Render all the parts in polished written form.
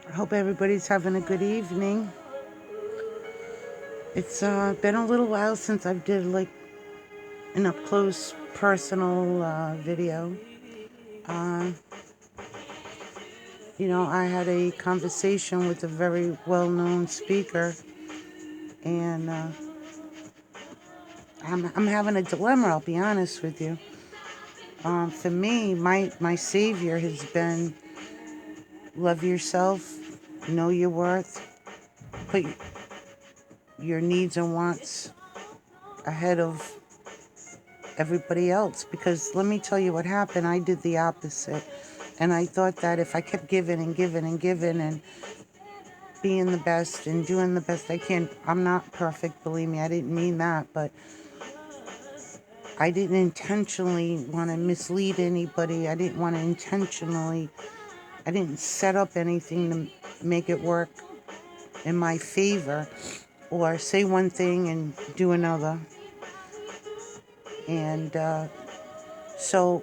I hope everybody's having a good evening. It's been a little while since I've did like an up close personal video. Uh, I had a conversation with a very well known speaker, and I'm having a dilemma, I'll be honest with you. For me, my savior has been love yourself, know your worth, put your needs and wants ahead of everybody else. Because let me tell you what happened. I did the opposite. And I thought that if I kept giving and giving and giving and being the best and doing the best I can, I'm not perfect, believe me, I didn't mean that, but I didn't intentionally want to mislead anybody. I didn't set up anything to make it work in my favor or say one thing and do another. And so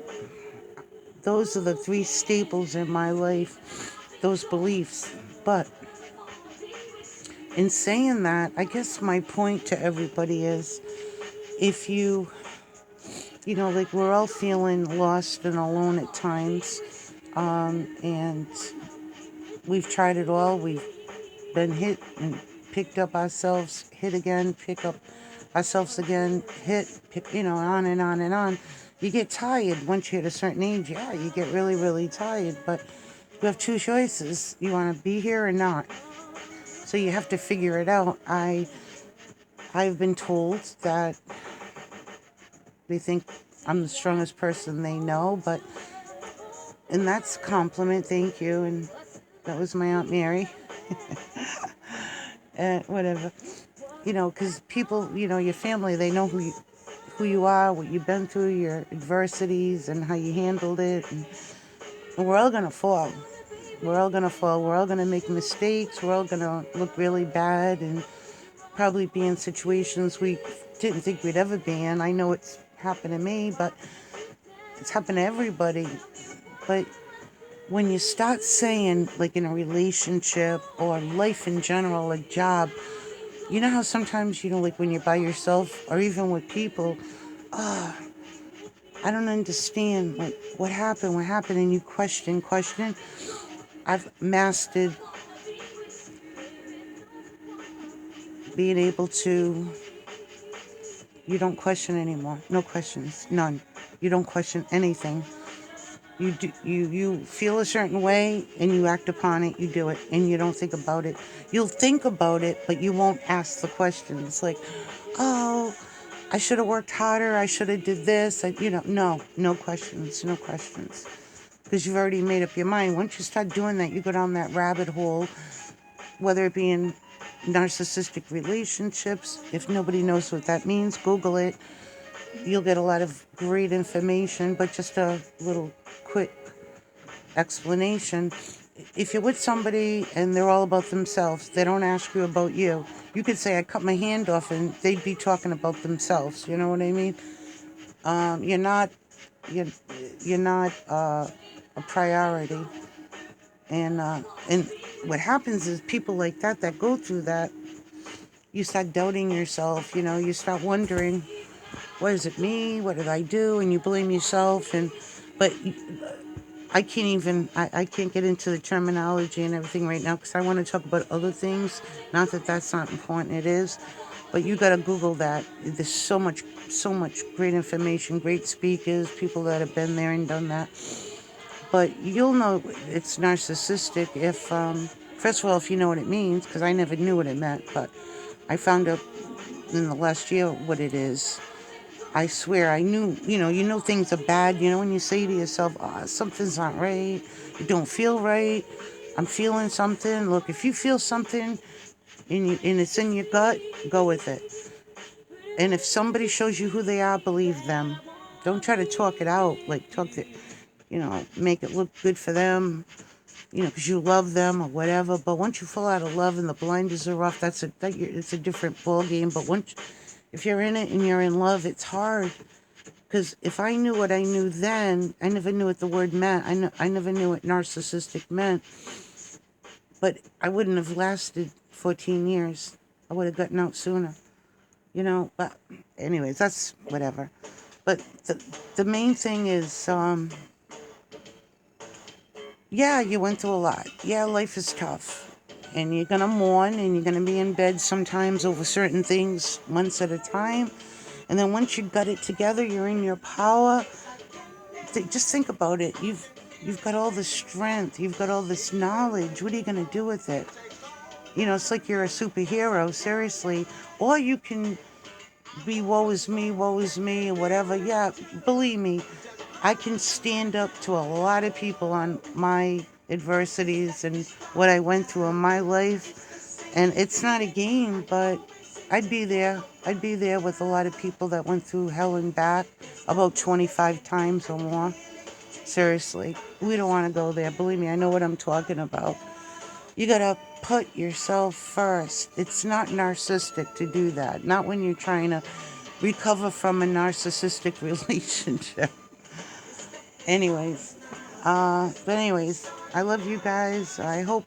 those are the three staples in my life, those beliefs. But in saying that, I guess my point to everybody is if like we're all feeling lost and alone at times, and we've tried it all. We've been hit and picked up ourselves, hit again, pick up ourselves again, hit, pick, on and on and on. You get tired once you hit a certain age. Yeah, you get really, really tired. But you have two choices. You want to be here or not. So you have to figure it out. I've been told that they think I'm the strongest person they know, and that's a compliment, thank you. And that was my Aunt Mary. Whatever. Because people, your family, they know who you are, what you've been through, your adversities, and how you handled it. And we're all going to fall. We're all going to fall. We're all going to make mistakes. We're all going to look really bad and probably be in situations we didn't think we'd ever be in. I know it's happened to me, but it's happened to everybody. But when you start saying, like in a relationship or life in general, a job, you know how sometimes, like when you're by yourself or even with people, I don't understand, like, what happened, and you question. I've mastered being able to, you don't question anymore. No questions, none. You don't question anything. You feel a certain way and you act upon it, you do it, and you don't think about it. You'll think about it, but you won't ask the questions like, oh, I should have worked harder, I should have did this. No questions, no questions. Because you've already made up your mind. Once you start doing that, you go down that rabbit hole, whether it be in narcissistic relationships. If nobody knows what that means, Google it. You'll get a lot of great information, but just a little quick explanation. If you're with somebody and they're all about themselves, they don't ask you about you. You could say, I cut my hand off, and they'd be talking about themselves. You know what I mean? You're not, you're not a priority. And what happens is people like that go through that, you start doubting yourself, you start wondering, what is it me? What did I do? And you blame yourself. But I can't get into the terminology and everything right now because I want to talk about other things. Not that that's not important, it is. But you got to Google that. There's so much great information, great speakers, people that have been there and done that. But you'll know it's narcissistic if, first of all, if you know what it means, because I never knew what it meant, but I found out in the last year what it is. I swear, I knew, you know things are bad, when you say to yourself, oh, something's not right, it don't feel right, I'm feeling something. Look, if you feel something and it's in your gut, go with it. And if somebody shows you who they are, believe them. Don't try to talk it out, like make it look good for them, because you love them or whatever. But once you fall out of love and the blinders are off, it's a different ball game. But if you're in it and you're in love, it's hard. Because if I knew what I knew then, I never knew what the word meant. I never knew what narcissistic meant, but I wouldn't have lasted 14 years. I would have gotten out sooner, But anyways, that's whatever. But the main thing is, yeah, you went through a lot. Yeah, life is tough. And you're going to mourn and you're going to be in bed sometimes over certain things months at a time. And then once you got it together, you're in your power. Just think about it. You've got all this strength. You've got all this knowledge. What are you going to do with it? It's like you're a superhero, seriously. Or you can be woe is me, or whatever. Yeah, believe me, I can stand up to a lot of people on my adversities and what I went through in my life. And it's not a game, but I'd be there. I'd be there with a lot of people that went through hell and back about 25 times or more. Seriously, we don't want to go there. Believe me, I know what I'm talking about. You gotta put yourself first. It's not narcissistic to do that. Not when you're trying to recover from a narcissistic relationship. But anyways, I love you guys. I hope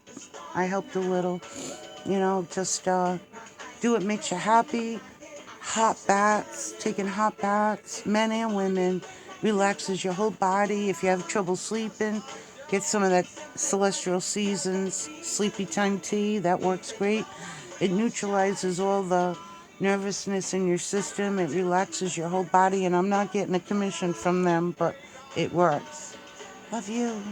I helped a little. Just do what makes you happy. Hot baths, taking hot baths, men and women, relaxes your whole body. If you have trouble sleeping, get some of that Celestial Seasons sleepy time tea. That works great. It neutralizes all the nervousness in your system. It relaxes your whole body. And I'm not getting a commission from them, but it works. Love you.